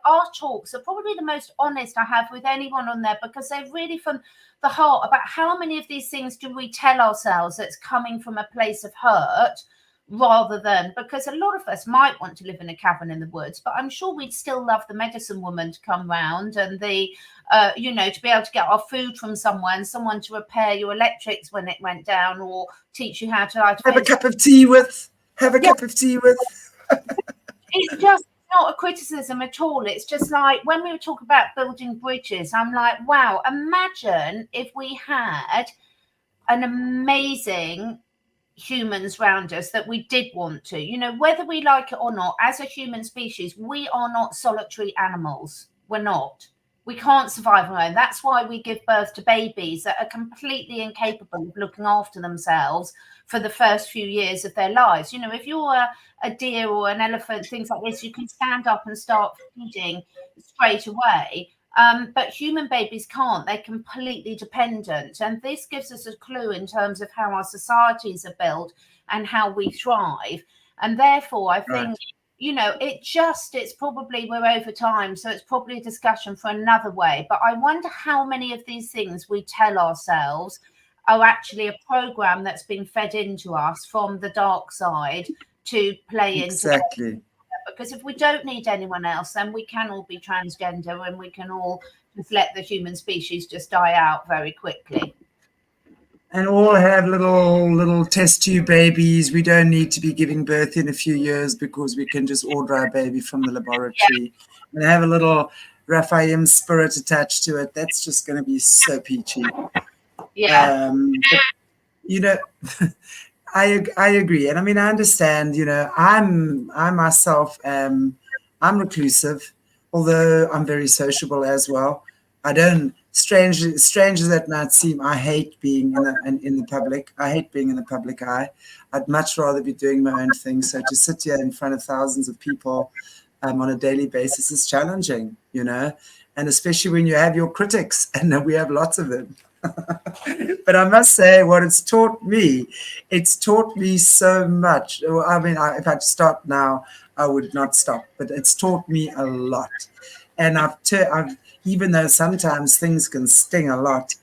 our talks are probably the most honest I have with anyone on there, because they're really from the heart about how many of these things do we tell ourselves that's coming from a place of hurt, rather than, because a lot of us might want to live in a cabin in the woods, but I'm sure we'd still love the medicine woman to come round and the to be able to get our food from someone to repair your electrics when it went down, or teach you how to have a cup of tea with. It's just not a criticism at all. It's just like when we were talking about building bridges, I'm like, wow, imagine if we had an amazing humans around us that we did want to, whether we like it or not, as a human species, we are not solitary animals. We're not. We can't survive alone. That's why we give birth to babies that are completely incapable of looking after themselves for the first few years of their lives. If you're a deer or an elephant, things like this, you can stand up and start feeding straight away. But human babies can't. They're completely dependent. And this gives us a clue in terms of how our societies are built and how we thrive. And therefore, I think, it's probably, we're over time, so it's probably a discussion for another way. But I wonder how many of these things we tell ourselves are actually a program that's been fed into us from the dark side to play into. Because if we don't need anyone else, then we can all be transgender and we can all just let the human species just die out very quickly. And all have little test tube babies. We don't need to be giving birth in a few years because we can just order a baby from the laboratory and have a little Raphael spirit attached to it. That's just going to be so peachy. Yeah. I agree. And I mean, I understand, I myself I'm reclusive, although I'm very sociable as well. I don't, strange as that might seem, I hate being in the public. I hate being in the public eye. I'd much rather be doing my own thing. So to sit here in front of thousands of people on a daily basis is challenging, and especially when you have your critics, and we have lots of them. But I must say, what it's taught me so much. I mean, if I'd start now, I would not stop, but it's taught me a lot. And I've even though sometimes things can sting a lot,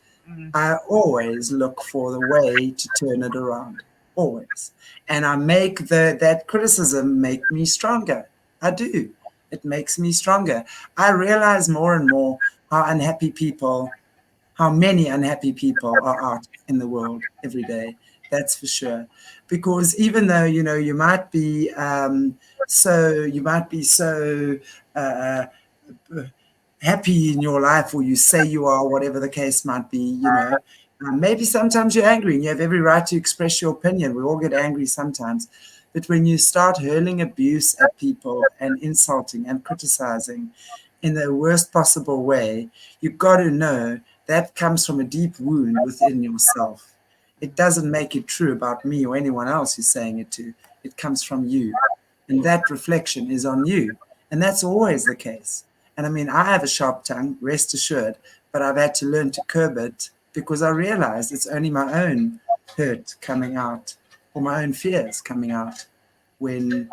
I always look for the way to turn it around. always. And I make that criticism make me stronger. I do. It makes me stronger. I realize more and more how many unhappy people are out in the world every day. That's for sure. Because even though, you know, you might be so happy in your life, or you say you are, whatever the case might be, you know, maybe sometimes you're angry and you have every right to express your opinion. We all get angry sometimes. But when you start hurling abuse at people and insulting and criticizing in the worst possible way, you've got to know that comes from a deep wound within yourself. It doesn't make it true about me or anyone else who's saying it to. It comes from you. And that reflection is on you. And that's always the case. And I mean, I have a sharp tongue, rest assured, but I've had to learn to curb it because I realize it's only my own hurt coming out, or my own fears coming out and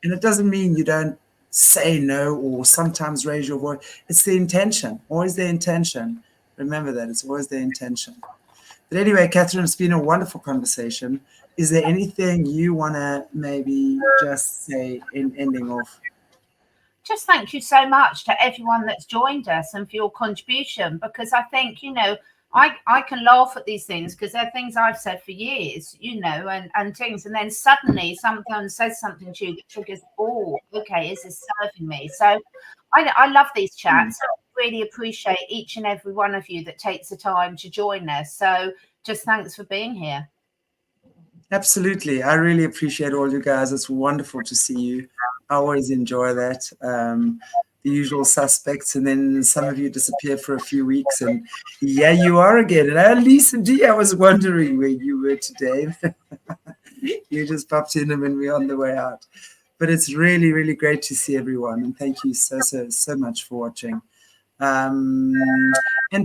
it doesn't mean you don't say no or sometimes raise your voice. It's the intention, always the intention. Remember that, it's always the intention. But anyway, Catherine, it's been a wonderful conversation. Is there anything you want to maybe just say in ending off? Just thank you so much to everyone that's joined us and for your contribution, because I think, you know, I can laugh at these things because they're things I've said for years, you know, and things. And then suddenly someone says something to you that triggers, oh, okay, is this serving me? So I love these chats. I really appreciate each and every one of you that takes the time to join us. So just thanks for being here. Absolutely. I really appreciate all you guys. It's wonderful to see you. I always enjoy that. The usual suspects, and then some of you disappear for a few weeks, and yeah, you are again. And Lisa D, I was wondering where you were today. You just popped in when we were on the way out. But it's really, really great to see everyone, and thank you so much for watching. And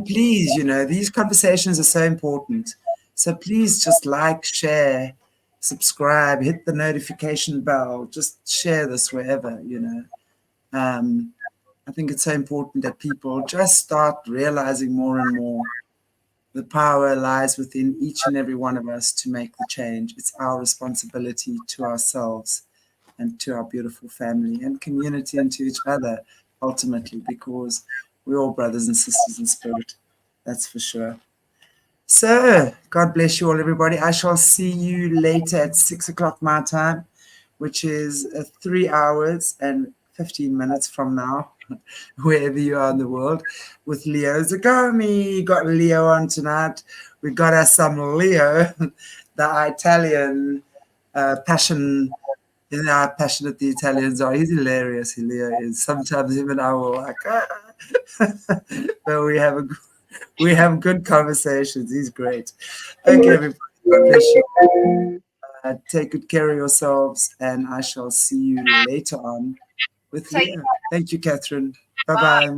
please, you know, these conversations are so important. So please just like, share, subscribe, hit the notification bell, just share this wherever, you know. I think it's so important that people just start realizing more and more the power lies within each and every one of us to make the change. It's our responsibility to ourselves and to our beautiful family and community and to each other, ultimately, because we're all brothers and sisters in spirit. That's for sure. So, God bless you all, everybody. I shall see you later at 6 o'clock my time, which is 3 hours and 15 minutes from now, wherever you are in the world, with Leo Zagami. Got Leo on tonight. We got us some Leo, the Italian passion. You know how passionate the Italians are. He's hilarious, Leo is. Sometimes him and I will like, but we have good conversations. He's great. Okay, everybody. God bless you. Take good care of yourselves, and I shall see you later on with Leo. Thank you, Catherine. Bye-bye.